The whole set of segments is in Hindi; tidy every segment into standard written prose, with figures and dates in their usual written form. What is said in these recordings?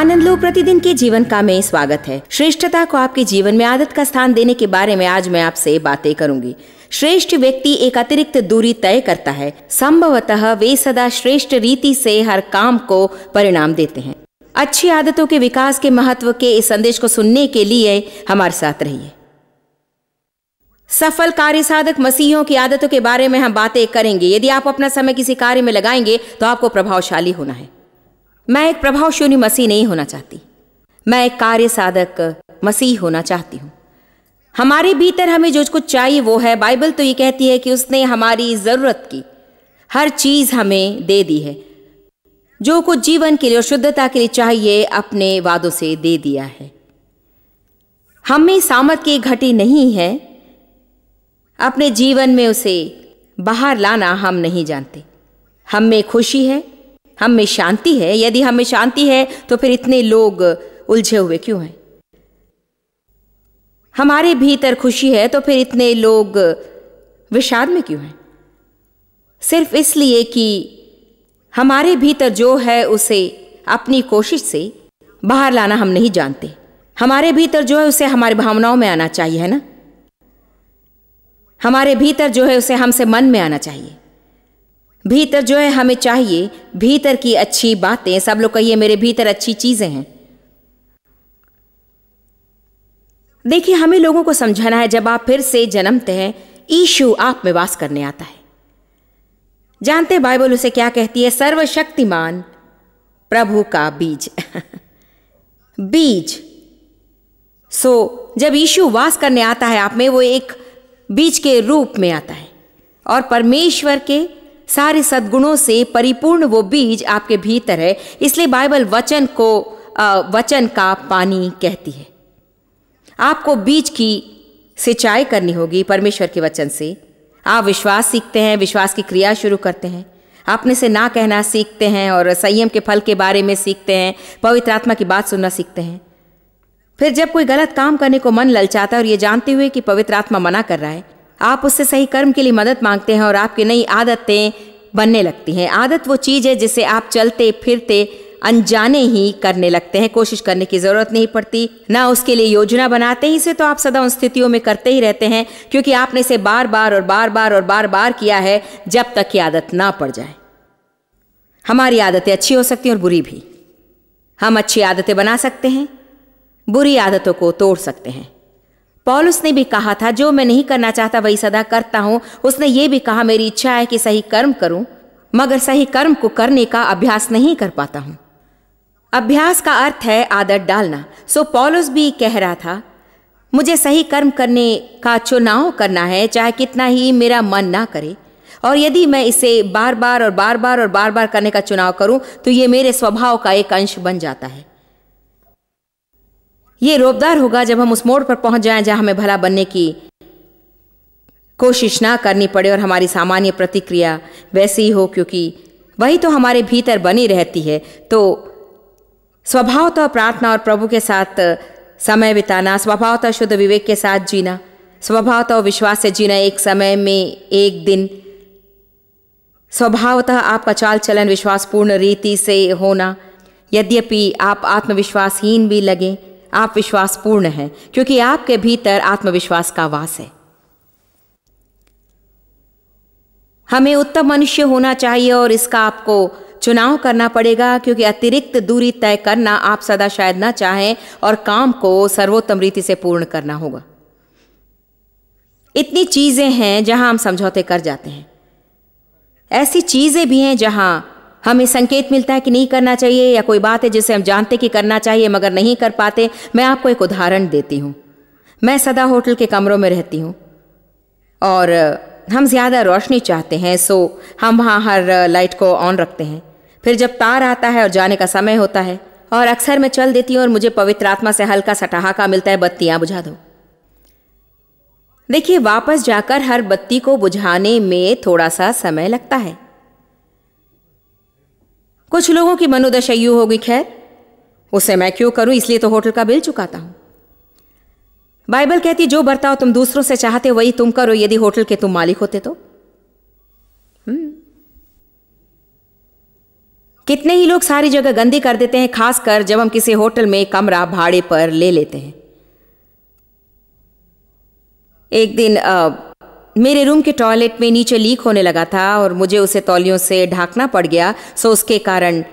आनंद लो प्रतिदिन के जीवन का में स्वागत है। श्रेष्ठता को आपके जीवन में आदत का स्थान देने के बारे में आज मैं आपसे बातें करूंगी। श्रेष्ठ व्यक्ति एक अतिरिक्त दूरी तय करता है। संभवतः वे सदा श्रेष्ठ रीति से हर काम को परिणाम देते हैं। अच्छी आदतों के विकास के महत्व के इस संदेश को सुनने के लिए हमारे साथ रहिए। सफल कार्य साधक मसीहियों की आदतों के बारे में हम बातें करेंगे। यदि आप अपना समय किसी कार्य में लगाएंगे तो आपको प्रभावशाली होना है। मैं एक प्रभावशून्य मसीह नहीं होना चाहती, मैं एक कार्य साधक मसीह होना चाहती हूँ। हमारे भीतर हमें जो कुछ चाहिए वो है। बाइबल तो ये कहती है कि उसने हमारी जरूरत की हर चीज हमें दे दी है। जो कुछ जीवन के लिए और शुद्धता के लिए चाहिए अपने वादों से दे दिया है। हमें सामर्थ की घटी नहीं है, अपने जीवन में उसे बाहर लाना हम नहीं जानते। हम में खुशी है, हम में शांति है। यदि हमें शांति है तो फिर इतने लोग उलझे हुए क्यों हैं? हमारे भीतर खुशी है तो फिर इतने लोग विषाद में क्यों हैं? सिर्फ इसलिए कि हमारे भीतर जो है उसे अपनी कोशिश से बाहर लाना हम नहीं जानते। हमारे भीतर जो है उसे हमारी भावनाओं में आना चाहिए, है ना? हमारे भीतर जो है उसे हमसे मन में आना चाहिए। भीतर जो है हमें चाहिए भीतर की अच्छी बातें। सब लोग कहिए मेरे भीतर अच्छी चीजें हैं। देखिए, हमें लोगों को समझाना है जब आप फिर से जन्मते हैं यीशु आप में वास करने आता है। जानते हैं बाइबल उसे क्या कहती है? सर्वशक्तिमान प्रभु का बीज बीज। जब यीशु वास करने आता है आप में, वो एक बीज के रूप में आता है और परमेश्वर के सारे सद्गुणों से परिपूर्ण वो बीज आपके भीतर है। इसलिए बाइबल वचन को वचन का पानी कहती है। आपको बीज की सिंचाई करनी होगी परमेश्वर के वचन से। आप विश्वास सीखते हैं, विश्वास की क्रिया शुरू करते हैं, अपने से ना कहना सीखते हैं और संयम के फल के बारे में सीखते हैं, पवित्र आत्मा की बात सुनना सीखते हैं। फिर जब कोई गलत काम करने को मन ललचाता है और ये जानते हुए कि पवित्र आत्मा मना कर रहा है, आप उससे सही कर्म के लिए मदद मांगते हैं और आपकी नई आदतें बनने लगती हैं। आदत वो चीज है जिसे आप चलते फिरते अनजाने ही करने लगते हैं। कोशिश करने की जरूरत नहीं पड़ती, ना उसके लिए योजना बनाते ही से तो आप सदा उन स्थितियों में करते ही रहते हैं, क्योंकि आपने इसे बार बार और बार बार और बार बार किया है जब तक कि आदत ना पड़ जाए। हमारी आदतें अच्छी हो सकती हैं और बुरी भी। हम अच्छी आदतें बना सकते हैं, बुरी आदतों को तोड़ सकते हैं। पौलुस ने भी कहा था, जो मैं नहीं करना चाहता वही सदा करता हूं। उसने ये भी कहा, मेरी इच्छा है कि सही कर्म करूं, मगर सही कर्म को करने का अभ्यास नहीं कर पाता हूं। अभ्यास का अर्थ है आदत डालना। पौलुस भी कह रहा था, मुझे सही कर्म करने का चुनाव करना है, चाहे कितना ही मेरा मन ना करे। और यदि मैं इसे बार बार और बार बार और बार बार करने का चुनाव करूं तो ये मेरे स्वभाव का एक अंश बन जाता है। ये रोबदार होगा जब हम उस मोड़ पर पहुंच जाएं जहां हमें भला बनने की कोशिश ना करनी पड़े और हमारी सामान्य प्रतिक्रिया वैसी ही हो, क्योंकि वही तो हमारे भीतर बनी रहती है। तो स्वभावतः प्रार्थना और प्रभु के साथ समय बिताना, स्वभावतः शुद्ध विवेक के साथ जीना, स्वभावतः विश्वास से जीना, एक समय में एक दिन स्वभावतः आपका चाल चलन विश्वासपूर्ण रीति से होना। यद्यपि आप आत्मविश्वासहीन भी लगें, आप विश्वासपूर्ण हैं, क्योंकि आपके भीतर आत्मविश्वास का वास है। हमें उत्तम मनुष्य होना चाहिए और इसका आपको चुनाव करना पड़ेगा, क्योंकि अतिरिक्त दूरी तय करना आप सदा शायद ना चाहें और काम को सर्वोत्तम रीति से पूर्ण करना होगा। इतनी चीजें हैं जहां हम समझौते कर जाते हैं। ऐसी चीजें भी हैं जहां हमें संकेत मिलता है कि नहीं करना चाहिए, या कोई बात है जिसे हम जानते कि करना चाहिए मगर नहीं कर पाते। मैं आपको एक उदाहरण देती हूँ। मैं सदा होटल के कमरों में रहती हूँ और हम ज़्यादा रोशनी चाहते हैं, हम वहाँ हर लाइट को ऑन रखते हैं। फिर जब तार आता है और जाने का समय होता है, और अक्सर मैं चल देती हूँ और मुझे पवित्र आत्मा से हल्का सा ठहाका मिलता है, बत्तियाँ बुझा दो। देखिए, वापस जाकर हर बत्ती को बुझाने में थोड़ा सा समय लगता है। कुछ लोगों की मनोदशा यूं होगी, खैर उसे मैं क्यों करूं, इसलिए तो होटल का बिल चुकाता हूं। बाइबल कहती, जो बर्ताव तुम दूसरों से चाहते हो वही तुम करो, यदि होटल के तुम मालिक होते तो। कितने ही लोग सारी जगह गंदी कर देते हैं, खासकर जब हम किसी होटल में कमरा भाड़े पर ले लेते हैं। एक दिन मेरे रूम के टॉयलेट में नीचे लीक होने लगा था और मुझे उसे तौलियों से ढांकना पड़ गया। सो उसके कारण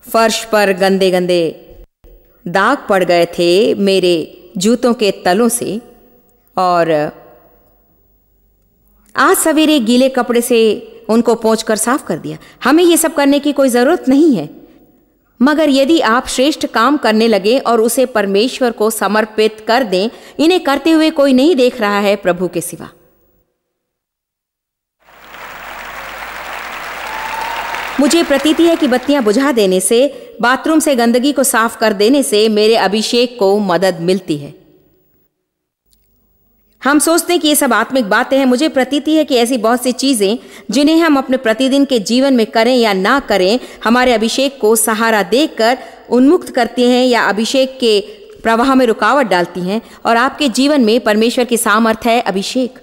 फर्श पर गंदे गंदे दाग पड़ गए थे मेरे जूतों के तलों से। और आज सवेरे गीले कपड़े से उनको पोंछकर साफ कर दिया। हमें ये सब करने की कोई जरूरत नहीं है, मगर यदि आप श्रेष्ठ काम करने लगे और उसे परमेश्वर को समर्पित कर दें, इन्हें करते हुए कोई नहीं देख रहा है प्रभु के सिवा। मुझे प्रतीति है कि बत्तियां बुझा देने से, बाथरूम से गंदगी को साफ कर देने से मेरे अभिषेक को मदद मिलती है। हम सोचते हैं कि ये सब आत्मिक बातें हैं। मुझे प्रतीति है कि ऐसी बहुत सी चीजें जिन्हें हम अपने प्रतिदिन के जीवन में करें या ना करें, हमारे अभिषेक को सहारा देकर उन्मुक्त करती हैं या अभिषेक के प्रवाह में रुकावट डालती हैं। और आपके जीवन में परमेश्वर की सामर्थ है अभिषेक।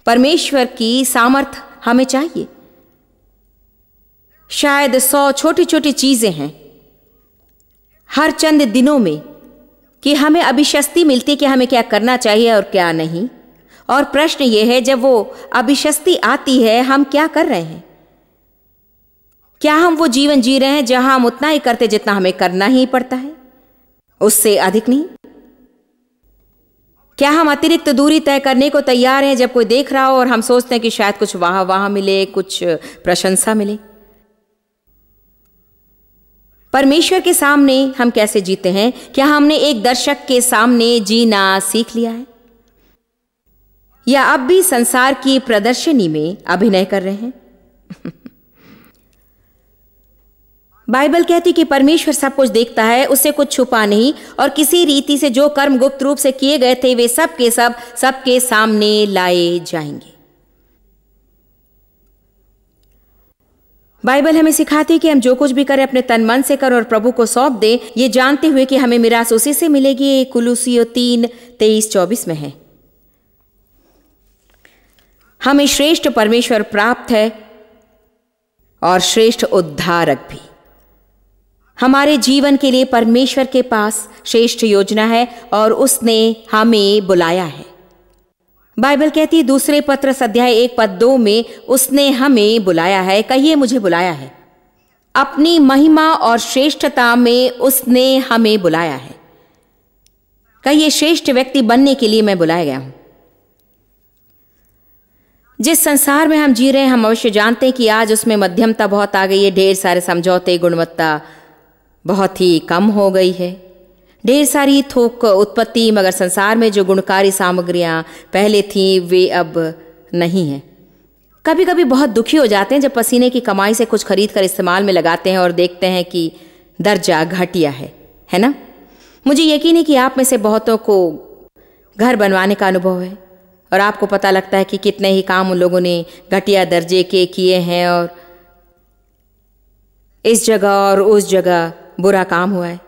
परमेश्वर की सामर्थ हमें चाहिए। शायद 100 छोटी छोटी चीजें हैं हर चंद दिनों में कि हमें अभिशस्ति मिलती कि हमें क्या करना चाहिए और क्या नहीं। और प्रश्न यह है, जब वो अभिशस्ति आती है, हम क्या कर रहे हैं? क्या हम वो जीवन जी रहे हैं जहां हम उतना ही करते जितना हमें करना ही पड़ता है, उससे अधिक नहीं? क्या हम अतिरिक्त दूरी तय करने को तैयार हैं जब कोई देख रहा हो और हम सोचते हैं कि शायद कुछ वाह वाह मिले, कुछ प्रशंसा मिले? परमेश्वर के सामने हम कैसे जीते हैं? क्या हमने एक दर्शक के सामने जीना सीख लिया है, या अब भी संसार की प्रदर्शनी में अभिनय कर रहे हैं? बाइबल कहती कि परमेश्वर सब कुछ देखता है, उससे कुछ छुपा नहीं, और किसी रीति से जो कर्म गुप्त रूप से किए गए थे वे सब के सब सबके सामने लाए जाएंगे। बाइबल हमें सिखाती है कि हम जो कुछ भी करें अपने तन मन से करें और प्रभु को सौंप दें, ये जानते हुए कि हमें मिरास उसी से मिलेगी। कुलुसियों 3:23-24 में है। हमें श्रेष्ठ परमेश्वर प्राप्त है और श्रेष्ठ उद्धारक भी। हमारे जीवन के लिए परमेश्वर के पास श्रेष्ठ योजना है और उसने हमें बुलाया है। बाइबल कहती है दूसरे पत्रस अध्याय 1:2 में, उसने हमें बुलाया है। कहिए, मुझे बुलाया है। अपनी महिमा और श्रेष्ठता में उसने हमें बुलाया है। कहिए, श्रेष्ठ व्यक्ति बनने के लिए मैं बुलाया गया हूं। जिस संसार में हम जी रहे हैं, हम अवश्य जानते हैं कि आज उसमें मध्यमता बहुत आ गई है। ढेर सारे समझौते, गुणवत्ता बहुत ही कम हो गई है। ढेर सारी थोक उत्पत्ति, मगर संसार में जो गुणकारी सामग्रियां पहले थी वे अब नहीं हैं। कभी कभी बहुत दुखी हो जाते हैं जब पसीने की कमाई से कुछ खरीद कर इस्तेमाल में लगाते हैं और देखते हैं कि दर्जा घटिया है ना? मुझे यकीन है कि आप में से बहुतों को घर बनवाने का अनुभव है और आपको पता लगता है कि कितने ही काम उन लोगों ने घटिया दर्जे के किए हैं और इस जगह और उस जगह बुरा काम हुआ है।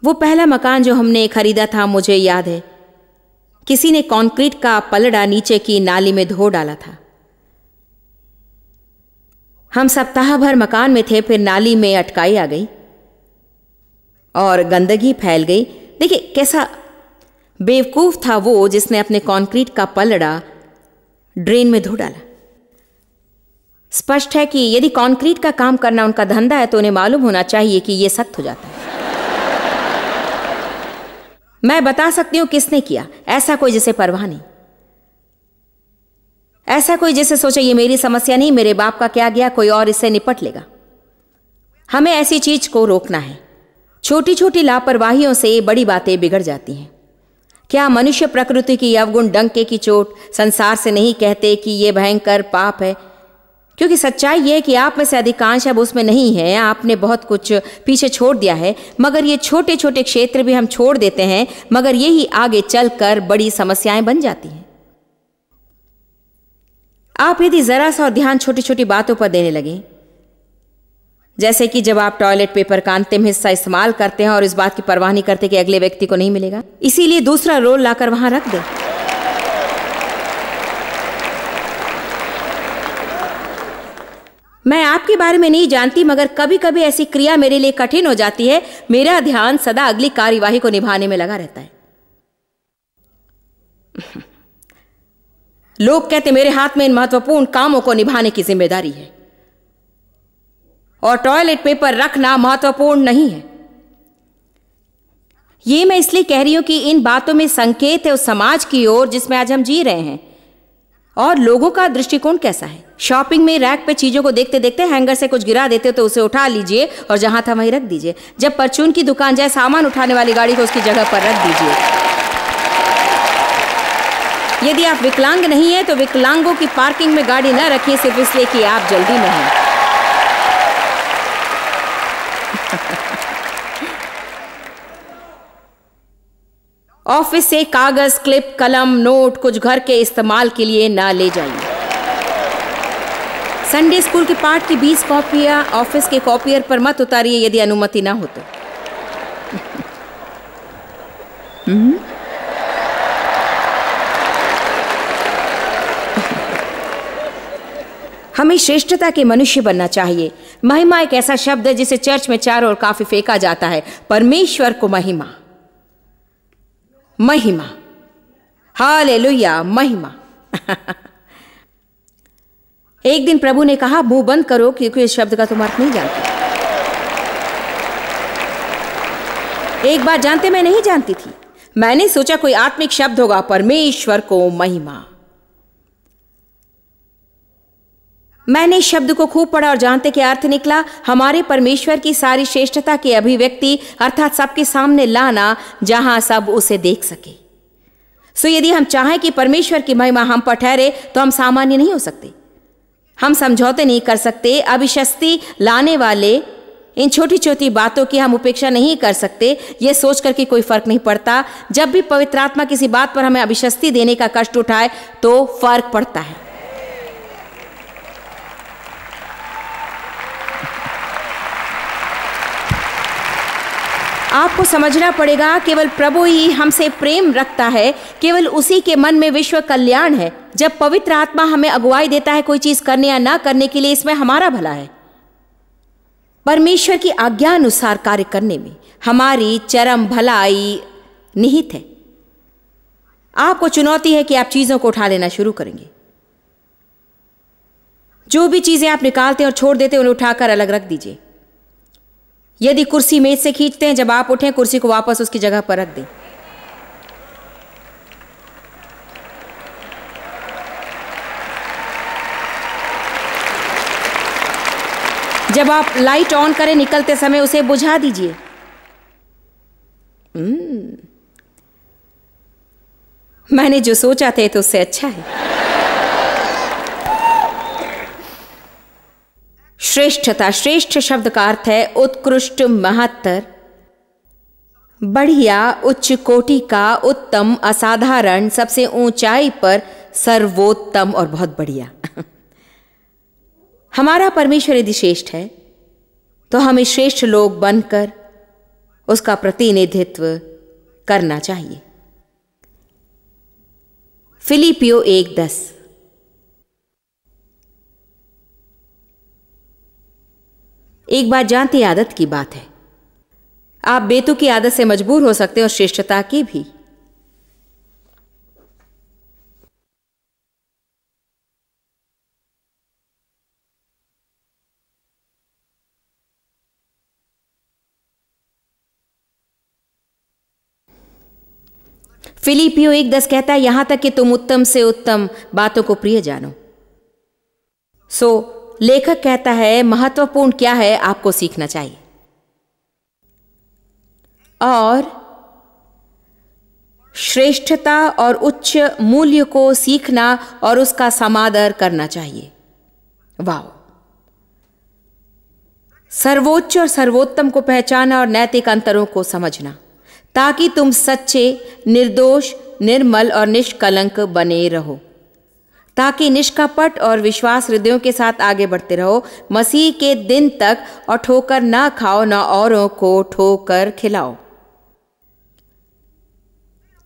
वो पहला मकान जो हमने खरीदा था, मुझे याद है किसी ने कंक्रीट का पलड़ा नीचे की नाली में धो डाला था। हम सप्ताह भर मकान में थे, फिर नाली में अटकाई आ गई और गंदगी फैल गई। देखिए कैसा बेवकूफ था वो जिसने अपने कंक्रीट का पलड़ा ड्रेन में धो डाला। स्पष्ट है कि यदि कंक्रीट का काम करना उनका धंधा है तो उन्हें मालूम होना चाहिए कि यह सख्त हो जाता है। मैं बता सकती हूं किसने किया। ऐसा कोई जिसे परवाह नहीं, ऐसा कोई जिसे सोचे ये मेरी समस्या नहीं, मेरे बाप का क्या गया, कोई और इससे निपट लेगा। हमें ऐसी चीज को रोकना है। छोटी छोटी लापरवाहियों से बड़ी बातें बिगड़ जाती हैं। क्या मनुष्य प्रकृति की अवगुण डंके की चोट संसार से नहीं कहते कि यह भयंकर पाप है? क्योंकि सच्चाई यह है कि आप में से अधिकांश अब उसमें नहीं है। आपने बहुत कुछ पीछे छोड़ दिया है, मगर ये छोटे छोटे क्षेत्र भी हम छोड़ देते हैं, मगर यही आगे चलकर बड़ी समस्याएं बन जाती हैं। आप यदि जरा सा ध्यान छोटी छोटी बातों पर देने लगे, जैसे कि जब आप टॉयलेट पेपर का अंतिम हिस्सा इस्तेमाल करते हैं और इस बात की परवाह नहीं करते कि अगले व्यक्ति को नहीं मिलेगा, इसीलिए दूसरा रोल लाकर वहां रख दें। मैं आपके बारे में नहीं जानती, मगर कभी कभी ऐसी क्रिया मेरे लिए कठिन हो जाती है। मेरा ध्यान सदा अगली कार्यवाही को निभाने में लगा रहता है। लोग कहते मेरे हाथ में इन महत्वपूर्ण कामों को निभाने की जिम्मेदारी है, और टॉयलेट पेपर रखना महत्वपूर्ण नहीं है। ये मैं इसलिए कह रही हूं कि इन बातों में संकेत है उस समाज की ओर जिसमें आज हम जी रहे हैं। और लोगों का दृष्टिकोण कैसा है? शॉपिंग में रैक पे चीजों को देखते देखते हैंगर से कुछ गिरा देते हो तो उसे उठा लीजिए और जहां था वहीं रख दीजिए। जब परचून की दुकान जाए, सामान उठाने वाली गाड़ी को उसकी जगह पर रख दीजिए। यदि आप विकलांग नहीं है तो विकलांगों की पार्किंग में गाड़ी न रखिए सिर्फ इसलिए कि आप जल्दी में हैं। ऑफिस से कागज, क्लिप, कलम, नोट कुछ घर के इस्तेमाल के लिए ना ले जाइए। संडे स्कूल के पाठ की 20 कॉपियां ऑफिस के कॉपियर पर मत उतारिए यदि अनुमति ना हो तो। हमें श्रेष्ठता के मनुष्य बनना चाहिए। महिमा एक ऐसा शब्द है जिसे चर्च में चारों ओर काफी फेंका जाता है। परमेश्वर को महिमा, महिमा, हालेलुया, महिमा। एक दिन प्रभु ने कहा, मुंह बंद करो क्योंकि इस शब्द का तुम अर्थ नहीं जानते। एक बात जानते, मैं नहीं जानती थी। मैंने सोचा कोई आत्मिक शब्द होगा, परमेश्वर को महिमा। मैंने इस शब्द को खूब पढ़ा और जानते के अर्थ निकला हमारे परमेश्वर की सारी श्रेष्ठता की अभिव्यक्ति, अर्थात सबके सामने लाना जहां सब उसे देख सके। सो यदि हम चाहें कि परमेश्वर की महिमा हम पर ठहरे तो हम सामान्य नहीं हो सकते। हम समझौते नहीं कर सकते। अभिशस्ति लाने वाले इन छोटी छोटी बातों की हम उपेक्षा नहीं कर सकते। यह सोचकर कि कोई फर्क नहीं पड़ता। जब भी पवित्र आत्मा किसी बात पर हमें अभिशस्ति देने का कष्ट उठाए तो फर्क पड़ता है। आपको समझना पड़ेगा, केवल प्रभु ही हमसे प्रेम रखता है, केवल उसी के मन में विश्व कल्याण है। जब पवित्र आत्मा हमें अगुवाई देता है कोई चीज करने या ना करने के लिए, इसमें हमारा भला है। परमेश्वर की आज्ञा अनुसार कार्य करने में हमारी चरम भलाई निहित है। आपको चुनौती है कि आप चीजों को उठा लेना शुरू करेंगे। जो भी चीजें आप निकालते और छोड़ देते उन्हें उठाकर अलग रख दीजिए। यदि कुर्सी मेज से खींचते हैं, जब आप उठें कुर्सी को वापस उसकी जगह पर रख दें। जब आप लाइट ऑन करें निकलते समय उसे बुझा दीजिए। मैंने जो सोचा था तो उससे अच्छा है। श्रेष्ठता, श्रेष्ठ शब्द का अर्थ है उत्कृष्ट, महत्तर, बढ़िया, उच्च कोटि का, उत्तम, असाधारण, सबसे ऊंचाई पर, सर्वोत्तम और बहुत बढ़िया। हमारा परमेश्वर यदि श्रेष्ठ है तो हमें श्रेष्ठ लोग बनकर उसका प्रतिनिधित्व करना चाहिए। फिलिपियो 1:10। एक बात जानती, आदत की बात है। आप बेतुकी आदत से मजबूर हो सकते हैं और श्रेष्ठता की भी। फिलिपियो 1:10 कहता है, यहां तक कि तुम उत्तम से उत्तम बातों को प्रिय जानो। लेखक कहता है महत्वपूर्ण क्या है, आपको सीखना चाहिए और श्रेष्ठता और उच्च मूल्य को सीखना और उसका समादर करना चाहिए। वाह! सर्वोच्च और सर्वोत्तम को पहचाना और नैतिक अंतरों को समझना, ताकि तुम सच्चे, निर्दोष, निर्मल और निष्कलंक बने रहो, ताकि निष्कपट और विश्वास हृदयों के साथ आगे बढ़ते रहो मसीह के दिन तक, और ठोकर ना खाओ ना औरों को ठोकर खिलाओ।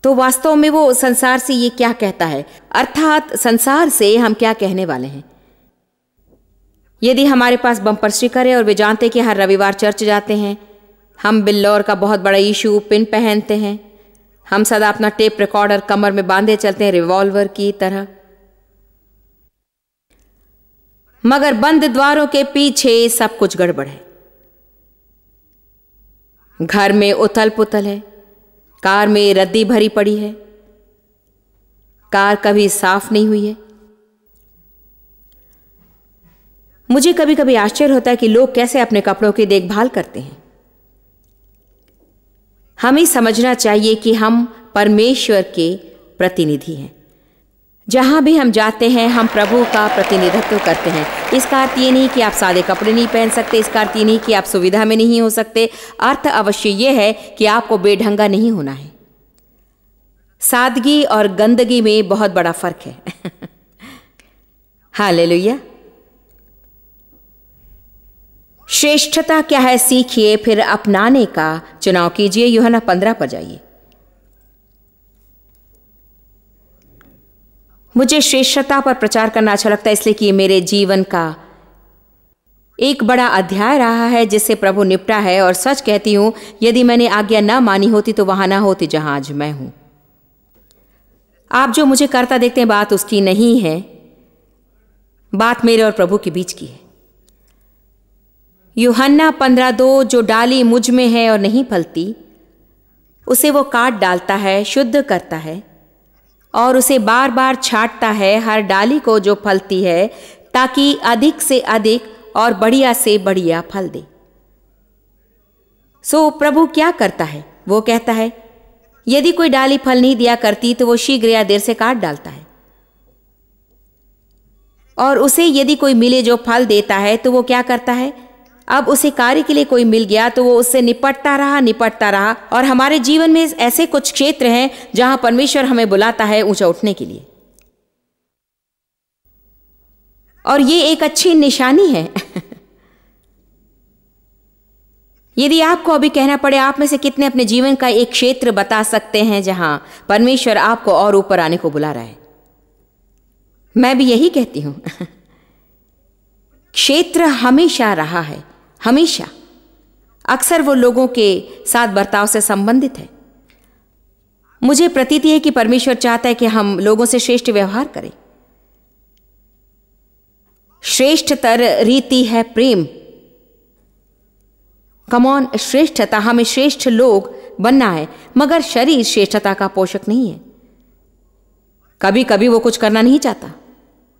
तो वास्तव में वो संसार से ये क्या कहता है, अर्थात संसार से हम क्या कहने वाले हैं? यदि हमारे पास बम्पर स्टिकर है और वे जानते कि हर रविवार चर्च जाते हैं, हम बिल्लौर का बहुत बड़ा यीशु पिन पहनते हैं, हम सदा अपना टेप रिकॉर्डर कमर में बांधे चलते हैं रिवॉल्वर की तरह, मगर बंद द्वारों के पीछे सब कुछ गड़बड़ है। घर में उथल पुथल है, कार में रद्दी भरी पड़ी है, कार कभी साफ नहीं हुई है। मुझे कभी कभी आश्चर्य होता है कि लोग कैसे अपने कपड़ों की देखभाल करते हैं। हमें समझना चाहिए कि हम परमेश्वर के प्रतिनिधि हैं। जहां भी हम जाते हैं हम प्रभु का प्रतिनिधित्व करते हैं। इसका अर्थ ये नहीं कि आप सादे कपड़े नहीं पहन सकते, इसका अर्थ ये नहीं कि आप सुविधा में नहीं हो सकते। अर्थ अवश्य ये है कि आपको बेढंगा नहीं होना है। सादगी और गंदगी में बहुत बड़ा फर्क है। हालेलुया। श्रेष्ठता क्या है सीखिए, फिर अपनाने का चुनाव कीजिए। यूहन्ना 15 पर जाइए। मुझे श्रेष्ठता पर प्रचार करना अच्छा लगता है, इसलिए कि ये मेरे जीवन का एक बड़ा अध्याय रहा है जिससे प्रभु निपटा है। और सच कहती हूं, यदि मैंने आज्ञा ना मानी होती तो वहां ना होती जहां आज मैं हूं। आप जो मुझे करता देखते हैं बात उसकी नहीं है, बात मेरे और प्रभु के बीच की है। यूहन्ना 15:2, जो डाली मुझ में है और नहीं फलती उसे वो काट डालता है, शुद्ध करता है और उसे बार बार छांटता है, हर डाली को जो फलती है, ताकि अधिक से अधिक और बढ़िया से बढ़िया फल दे। सो प्रभु क्या करता है? वो कहता है यदि कोई डाली फल नहीं दिया करती तो वो शीघ्र या देर से काट डालता है, और उसे यदि कोई मिले जो फल देता है तो वो क्या करता है? अब उसे कार्य के लिए कोई मिल गया तो वो उससे निपटता रहा। और हमारे जीवन में ऐसे कुछ क्षेत्र हैं जहां परमेश्वर हमें बुलाता है ऊंचा उठने के लिए, और ये एक अच्छी निशानी है। यदि आपको अभी कहना पड़े, आप में से कितने अपने जीवन का एक क्षेत्र बता सकते हैं जहां परमेश्वर आपको और ऊपर आने को बुला रहा है? मैं भी यही कहती हूं। क्षेत्र हमेशा रहा है, हमेशा। अक्सर वो लोगों के साथ बर्ताव से संबंधित है। मुझे प्रतीति है कि परमेश्वर चाहता है कि हम लोगों से श्रेष्ठ व्यवहार करें। श्रेष्ठतर रीति है प्रेम। कमॉन, श्रेष्ठता, हमें श्रेष्ठ लोग बनना है, मगर शरीर श्रेष्ठता का पोषक नहीं है। कभी कभी वो कुछ करना नहीं चाहता,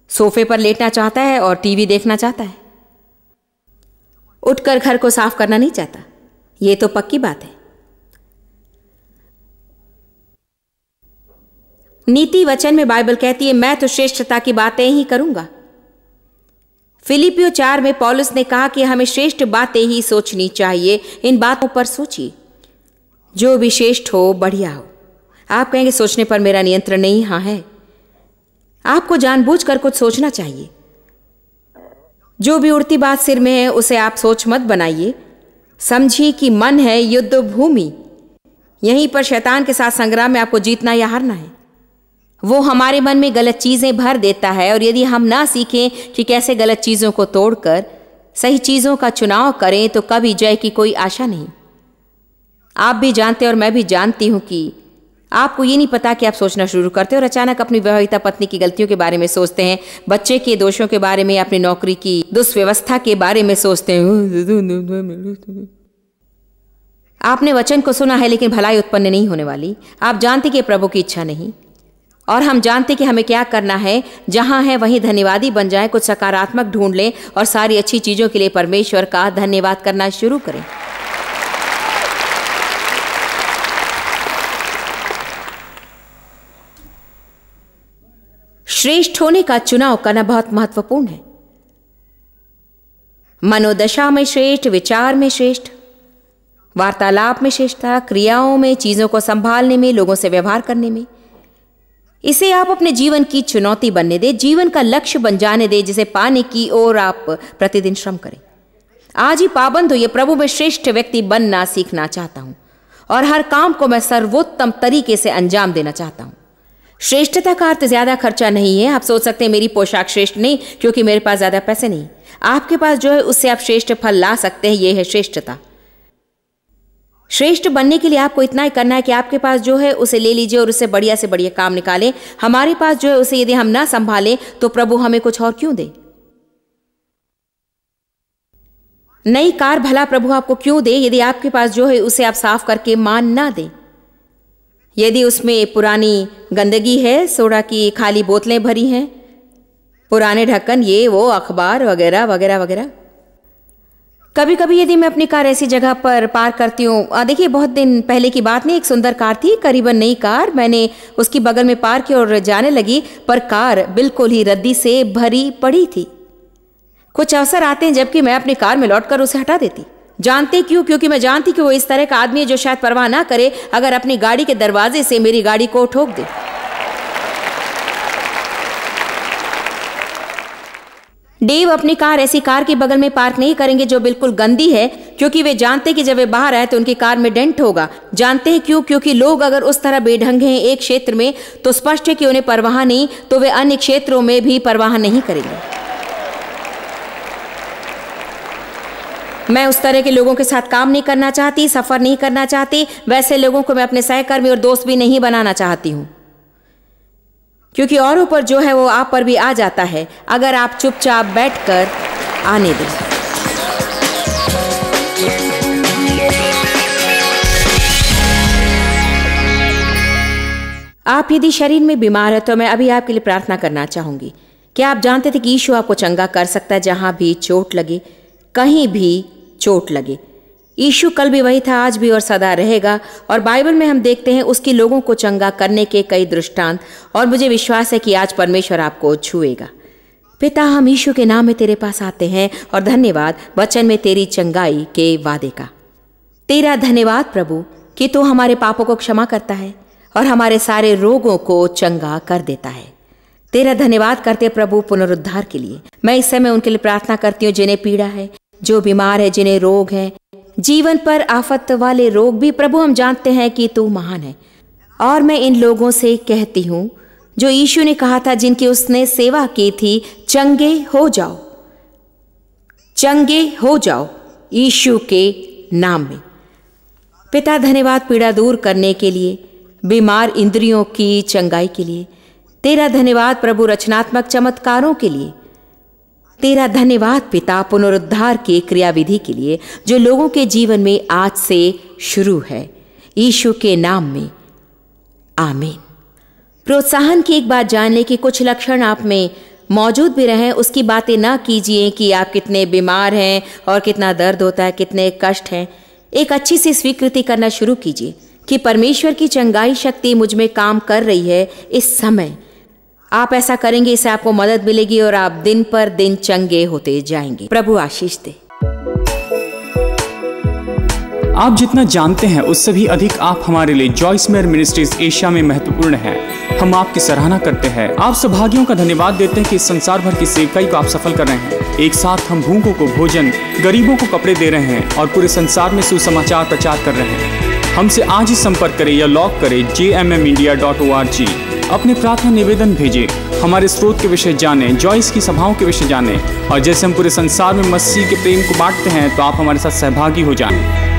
सोफे पर लेटना चाहता है और टीवी देखना चाहता है, उठकर घर को साफ करना नहीं चाहता। ये तो पक्की बात है। नीति वचन में बाइबल कहती है, मैं तो श्रेष्ठता की बातें ही करूंगा। फिलिपियो 4 में पौलुस ने कहा कि हमें श्रेष्ठ बातें ही सोचनी चाहिए। इन बातों पर सोचिए, जो भी श्रेष्ठ हो, बढ़िया हो। आप कहेंगे सोचने पर मेरा नियंत्रण नहीं। हाँ है। आपको जानबूझकर कुछ सोचना चाहिए। जो भी उड़ती बात सिर में है उसे आप सोच मत बनाइए। समझिए कि मन है युद्ध भूमि, यहीं पर शैतान के साथ संग्राम में आपको जीतना या हारना है। वो हमारे मन में गलत चीजें भर देता है, और यदि हम ना सीखें कि कैसे गलत चीजों को तोड़कर सही चीजों का चुनाव करें तो कभी जय की कोई आशा नहीं। आप भी जानते और मैं भी जानती हूं कि आपको ये नहीं पता कि आप सोचना शुरू करते और अचानक अपनी विवाहिता पत्नी की गलतियों के बारे में सोचते हैं, बच्चे के दोषों के बारे में, अपनी नौकरी की दुष्व्यवस्था के बारे में सोचते हैं। आपने वचन को सुना है लेकिन भलाई उत्पन्न नहीं होने वाली। आप जानते कि प्रभु की इच्छा नहीं, और हम जानते कि हमें क्या करना है। जहां है वहीं धन्यवादी बन जाएं, कुछ सकारात्मक ढूंढ लें और सारी अच्छी चीजों के लिए परमेश्वर का धन्यवाद करना शुरू करें। श्रेष्ठ होने का चुनाव करना बहुत महत्वपूर्ण है। मनोदशा में श्रेष्ठ, विचार में श्रेष्ठ, वार्तालाप में श्रेष्ठता, क्रियाओं में, चीजों को संभालने में, लोगों से व्यवहार करने में। इसे आप अपने जीवन की चुनौती बनने दे, जीवन का लक्ष्य बन जाने दे, जिसे पाने की ओर आप प्रतिदिन श्रम करें। आज ही पाबंद हो, ये प्रभु में श्रेष्ठ व्यक्ति बनना सीखना चाहता हूं और हर काम को मैं सर्वोत्तम तरीके से अंजाम देना चाहता हूं। श्रेष्ठता का अर्थ ज्यादा खर्चा नहीं है। आप सोच सकते हैं मेरी पोशाक श्रेष्ठ नहीं क्योंकि मेरे पास ज्यादा पैसे नहीं। आपके पास जो है उससे आप श्रेष्ठ फल ला सकते हैं। यह है श्रेष्ठता। श्रेष्ठ बनने के लिए आपको इतना ही करना है कि आपके पास जो है उसे ले लीजिए और उससे बढ़िया से बढ़िया काम निकालें। हमारे पास जो है उसे यदि हम ना संभालें तो प्रभु हमें कुछ और क्यों दे? नई कार भला प्रभु आपको क्यों दे यदि आपके पास जो है उसे आप साफ करके मान ना दें? यदि उसमें पुरानी गंदगी है, सोडा की खाली बोतलें भरी हैं, पुराने ढक्कन, ये वो अखबार वगैरह वगैरह वगैरह। कभी कभी यदि मैं अपनी कार ऐसी जगह पर पार्क करती हूँ, देखिए बहुत दिन पहले की बात नहीं, एक सुंदर कार थी, करीबन नई कार, मैंने उसकी बगल में पार्क की और जाने लगी, पर कार बिल्कुल ही रद्दी से भरी पड़ी थी। कुछ अवसर आते हैं जबकि मैं अपनी कार में लौटकर उसे हटा देती। जानते क्यों? क्योंकि मैं जानती कि वो इस तरह का आदमी है जो शायद परवाह ना करे अगर अपनी गाड़ी के दरवाजे से मेरी गाड़ी को ठोक दे। डेव अपनी कार ऐसी कार के बगल में पार्क नहीं करेंगे जो बिल्कुल गंदी है, क्योंकि वे जानते हैं कि जब वे बाहर आए तो उनकी कार में डेंट होगा। जानते हैं क्यों? क्योंकि लोग अगर उस तरह बेढंगे हैं एक क्षेत्र में तो स्पष्ट है कि उन्हें परवाह नहीं, तो वे अन्य क्षेत्रों में भी परवाह नहीं करेंगे। मैं उस तरह के लोगों के साथ काम नहीं करना चाहती, सफर नहीं करना चाहती। वैसे लोगों को मैं अपने सहकर्मी और दोस्त भी नहीं बनाना चाहती हूं, क्योंकि औरों पर जो है वो आप पर भी आ जाता है अगर आप चुपचाप बैठकर आने दें। आप यदि शरीर में बीमार है तो मैं अभी आपके लिए प्रार्थना करना चाहूंगी। क्या आप जानते थे कि यीशु आपको चंगा कर सकता है जहां भी चोट लगे, कहीं भी चोट लगे? यीशु कल भी वही था, आज भी और सदा रहेगा। और बाइबल में हम देखते हैं उसके लोगों को चंगा करने के कई दृष्टांत, और मुझे विश्वास है कि आज परमेश्वर आपको छुएगा। पिता, हम यीशु के नाम में तेरे पास आते हैं और धन्यवाद वचन में तेरी चंगाई के वादे का। तेरा धन्यवाद प्रभु कि तू हमारे पापों को क्षमा करता है और हमारे सारे रोगों को चंगा कर देता है। तेरा धन्यवाद करते प्रभु पुनरुद्धार के लिए। मैं इस समय उनके लिए प्रार्थना करती हूँ जिन्हें पीड़ा है, जो बीमार है, जिन्हें रोग है, जीवन पर आफत वाले रोग भी। प्रभु हम जानते हैं कि तू महान है, और मैं इन लोगों से कहती हूँ जो यीशु ने कहा था, जिनकी उसने सेवा की थी, चंगे हो जाओ, चंगे हो जाओ यीशु के नाम में। पिता धन्यवाद पीड़ा दूर करने के लिए, बीमार इंद्रियों की चंगाई के लिए। तेरा धन्यवाद प्रभु रचनात्मक चमत्कारों के लिए। तेरा धन्यवाद पिता पुनरुद्धार के क्रियाविधि के लिए जो लोगों के जीवन में आज से शुरू है, यीशु के नाम में, आमीन। प्रोत्साहन की एक बात जान लें कि कुछ लक्षण आप में मौजूद भी रहें, उसकी बातें ना कीजिए कि आप कितने बीमार हैं और कितना दर्द होता है, कितने कष्ट हैं। एक अच्छी सी स्वीकृति करना शुरू कीजिए कि परमेश्वर की चंगाई शक्ति मुझ में काम कर रही है इस समय। आप ऐसा करेंगे, इससे आपको मदद मिलेगी और आप दिन पर दिन चंगे होते जाएंगे। प्रभु आशीष दे। आप जितना जानते हैं उससे भी अधिक आप हमारे लिए जॉइस मेयर मिनिस्ट्रीज एशिया में महत्वपूर्ण हैं। हम आपकी सराहना करते हैं। आप सौभाग्यों का धन्यवाद देते हैं कि इस संसार भर की सेवकाई को आप सफल कर रहे हैं। एक साथ हम भूखों को भोजन, गरीबों को कपड़े दे रहे हैं और पूरे संसार में सुसमाचार प्रचार कर रहे हैं। हमसे आज ही संपर्क करें या लॉग करें jmmindia.org। अपने प्रार्थना निवेदन भेजें, हमारे स्रोत के विषय जानें, जॉइस की सभाओं के विषय जानें, और जैसे हम पूरे संसार में मसीह के प्रेम को बांटते हैं तो आप हमारे साथ सहभागी हो जाएं।